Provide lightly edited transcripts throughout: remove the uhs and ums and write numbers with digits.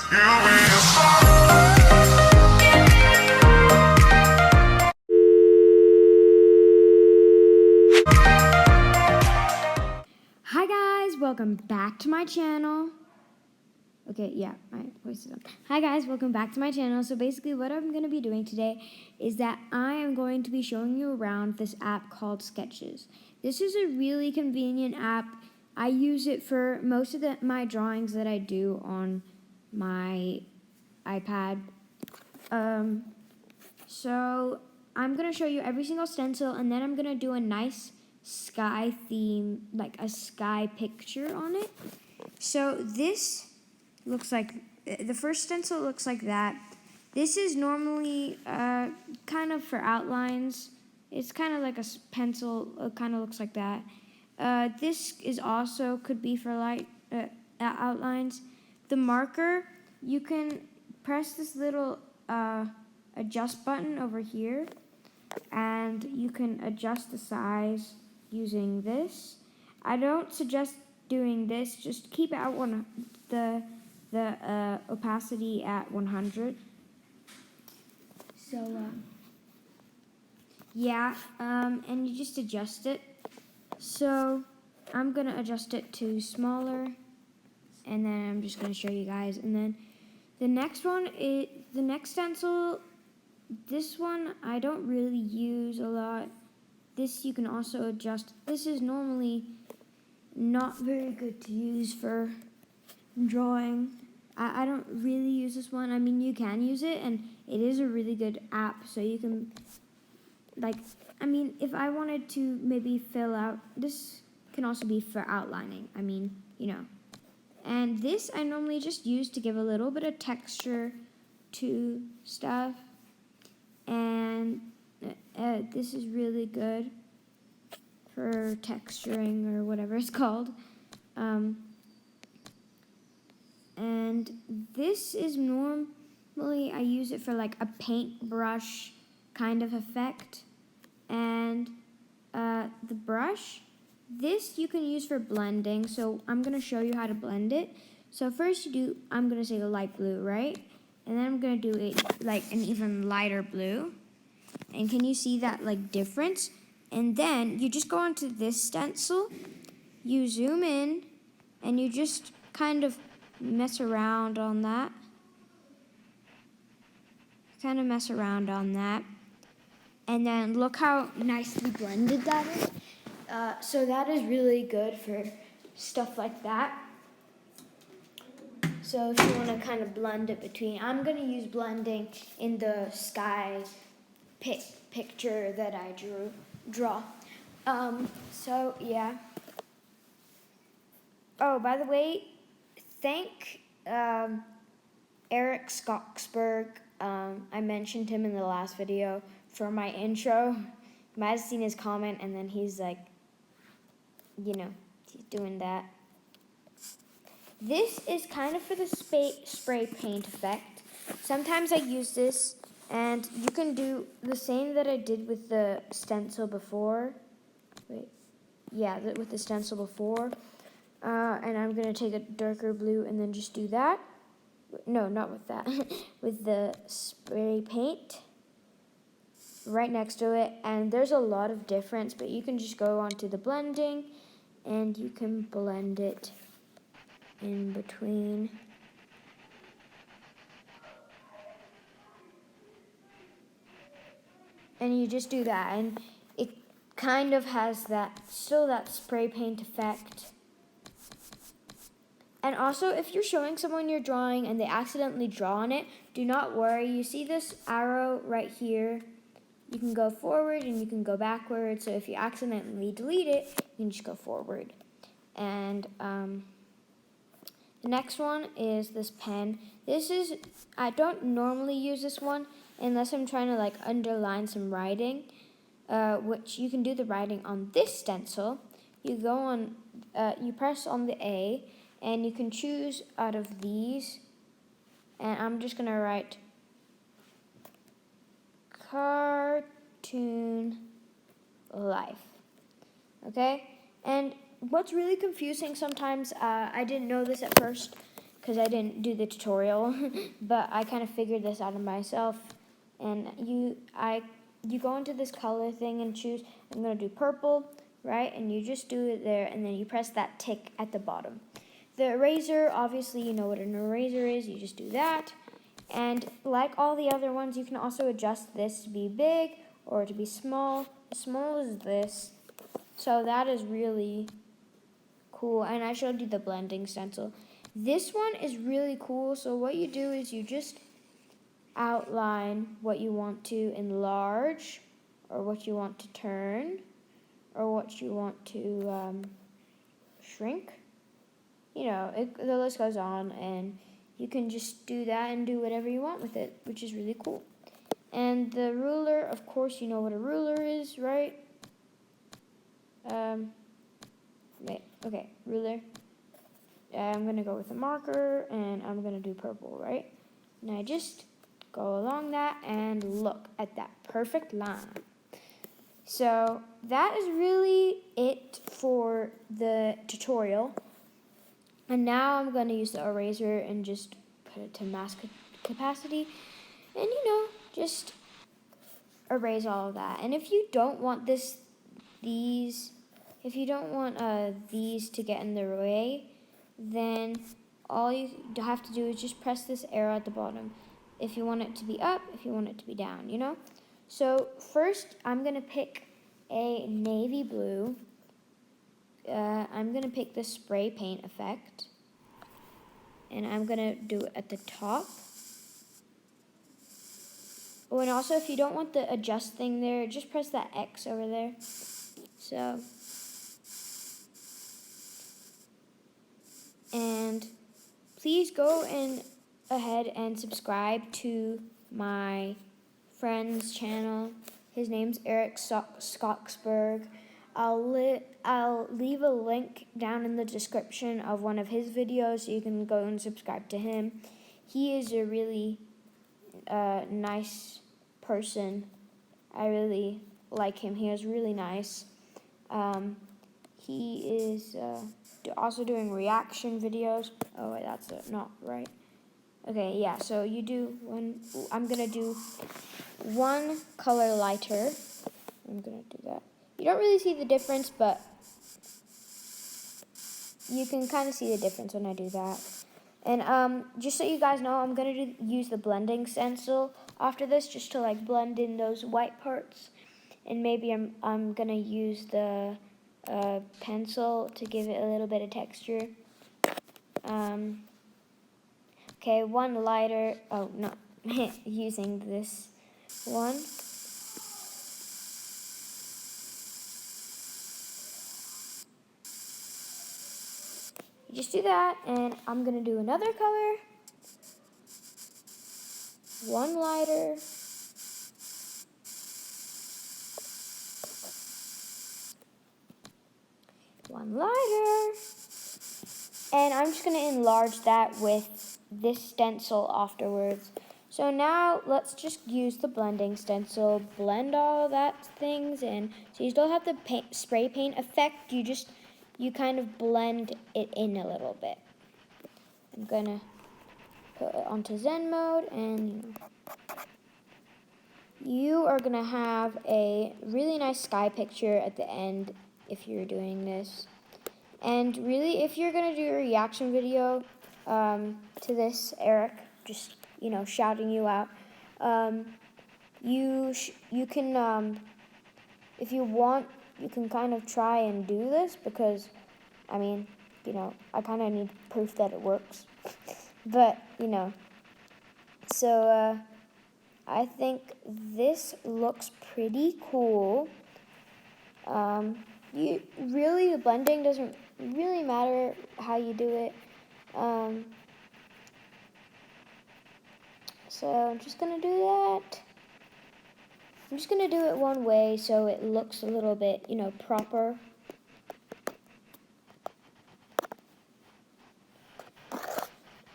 Hi guys, welcome back to my channel. Okay, yeah, my voice is on. Hi guys, welcome back to my channel. So basically what I'm going to be doing today is that I am going to be showing you around this app called Sketches. This is a really convenient app. I use it for most of my drawings that I do on my iPad. So I'm going to show you every single stencil, and then I'm going to do a nice sky theme, like a sky picture on it. So this looks like, the first stencil looks like that. This is normally kind of for outlines. It's kind of like a pencil, it kind of looks like that. This is also could be for light outlines. The marker, you can press this little adjust button over here, and you can adjust the size using this. I don't suggest doing this. Just keep it at the opacity at 100. So yeah, and you just adjust it. So I'm gonna adjust it to smaller, and then I'm just gonna show you guys. And then the next one is the next stencil. This one I don't really use a lot. This you can also adjust. This is normally not very good to use for drawing. I don't really use this one. I mean, you can use it, and it is a really good app, so you can, like, I mean, if I wanted to maybe fill out, this can also be for outlining. I mean, you know. And this I normally just use to give a little bit of texture to stuff. And this is really good for texturing or whatever it's called. And this is normally, I use it for like a paintbrush kind of effect. And the brush, this you can use for blending. So I'm going to show you how to blend it. So first I'm going to say a light blue, right? And then I'm going to do it like an even lighter blue. And can you see that like difference? And then you just go onto this stencil, you zoom in, and you just kind of mess around on that. And then look how nicely blended that is. So that is really good for stuff like that. So if you want to kind of blend it between, I'm going to use blending in the sky picture that I draw. So yeah. Oh, by the way, thank Eric Skogsberg. I mentioned him in the last video for my intro. You might have seen his comment, and then he's like, you know, he's doing that. This is kind of for the spray paint effect. Sometimes I use this, and you can do the same that I did with the stencil before. With the stencil before. And I'm going to take a darker blue and then just do that. No, not with that. With the spray paint right next to it. And there's a lot of difference, but you can just go onto the blending, and you can blend it in between. And you just do that, and it kind of has that spray paint effect. And also, if you're showing someone your drawing and they accidentally draw on it, do not worry. You see this arrow right here? You can go forward and you can go backward. So if you accidentally delete it, you can just go forward. And the next one is this pen. I don't normally use this one unless I'm trying to like underline some writing, which you can do the writing on this stencil. You go on, you press on the A, and you can choose out of these. And I'm just gonna write cartoon life. Okay? And what's really confusing sometimes, I didn't know this at first, because I didn't do the tutorial, but I kind of figured this out of myself. And you go into this color thing and choose, I'm going to do purple, right? And you just do it there, and then you press that tick at the bottom. The eraser, obviously you know what an eraser is, you just do that. And like all the other ones, you can also adjust this to be big or to be small. Small is this. So that is really cool. And I showed you the blending stencil. This one is really cool. So what you do is you just outline what you want to enlarge, or what you want to turn, or what you want to shrink. You know, the list goes on, and you can just do that and do whatever you want with it, which is really cool. And the ruler, of course, you know what a ruler is, right? Okay, ruler. I'm going to go with a marker, and I'm going to do purple, right? And I just go along that, and look at that perfect line. So that is really it for the tutorial. And now I'm going to use the eraser and just put it to max capacity. And, you know, just erase all of that. And if you don't want these to get in the way, then all you have to do is just press this arrow at the bottom. If you want it to be up, if you want it to be down, you know? So first, I'm going to pick a navy blue. I'm going to pick the spray paint effect, and I'm going to do it at the top. Oh, and also, if you don't want the adjust thing there, just press that X over there. So, and please go ahead and subscribe to my friend's channel. His name's Eric Skogsberg. I'll leave a link down in the description of one of his videos, so you can go and subscribe to him. He is a really nice person. I really like him. He is really nice. He is also doing reaction videos. Oh wait, that's not right. Okay, yeah, so you do one. I'm gonna do one color lighter. I'm gonna do that. You don't really see the difference, but you can kind of see the difference when I do that. And just so you guys know, I'm gonna use the blending stencil after this, just to like blend in those white parts. And maybe I'm gonna use the pencil to give it a little bit of texture. Okay, one lighter. Oh no, using this one. You just do that, and I'm gonna do another color. One lighter. One lighter. And I'm just gonna enlarge that with this stencil afterwards. So now let's just use the blending stencil, blend all that things in. So you still have the spray paint effect, you kind of blend it in a little bit. I'm gonna put it onto Zen mode, and you are gonna have a really nice sky picture at the end if you're doing this. And really, if you're gonna do a reaction video to this, Eric, just, you know, shouting you out, you can, if you want, you can kind of try and do this, because, I mean, you know, I kind of need proof that it works. But, you know, so I think this looks pretty cool. The blending doesn't really matter how you do it. So I'm just gonna do that. I'm just gonna do it one way so it looks a little bit, you know, proper.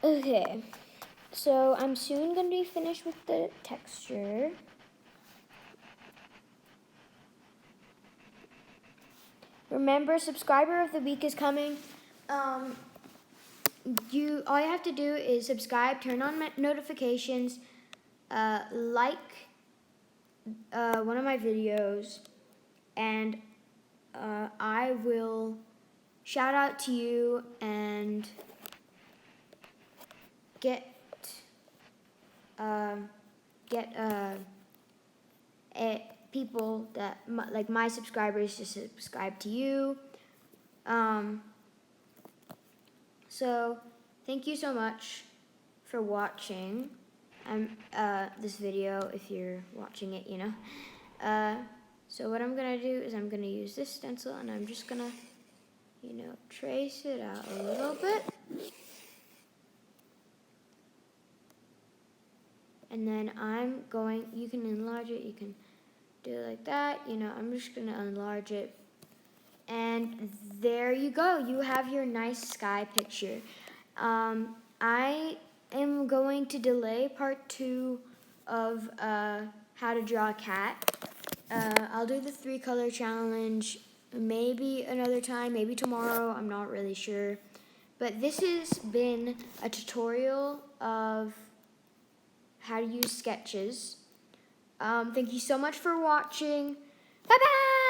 Okay, so I'm soon gonna be finished with the texture. Remember, subscriber of the week is coming. all you have to do is subscribe, turn on notifications, like one of my videos, and I will shout out to you and get people that like my subscribers to subscribe to you. So thank you so much for watching this video, if you're watching it, you know. So what I'm gonna do is I'm gonna use this stencil, and I'm just gonna, you know, trace it out a little bit. And then you can enlarge it, you can do it like that, you know, I'm just gonna enlarge it. And there you go, you have your nice sky picture. I am going to delay part 2 of how to draw a cat. I'll do the 3-color challenge maybe another time, maybe tomorrow, I'm not really sure. But this has been a tutorial of how to use sketches. Thank you so much for watching. Bye-bye!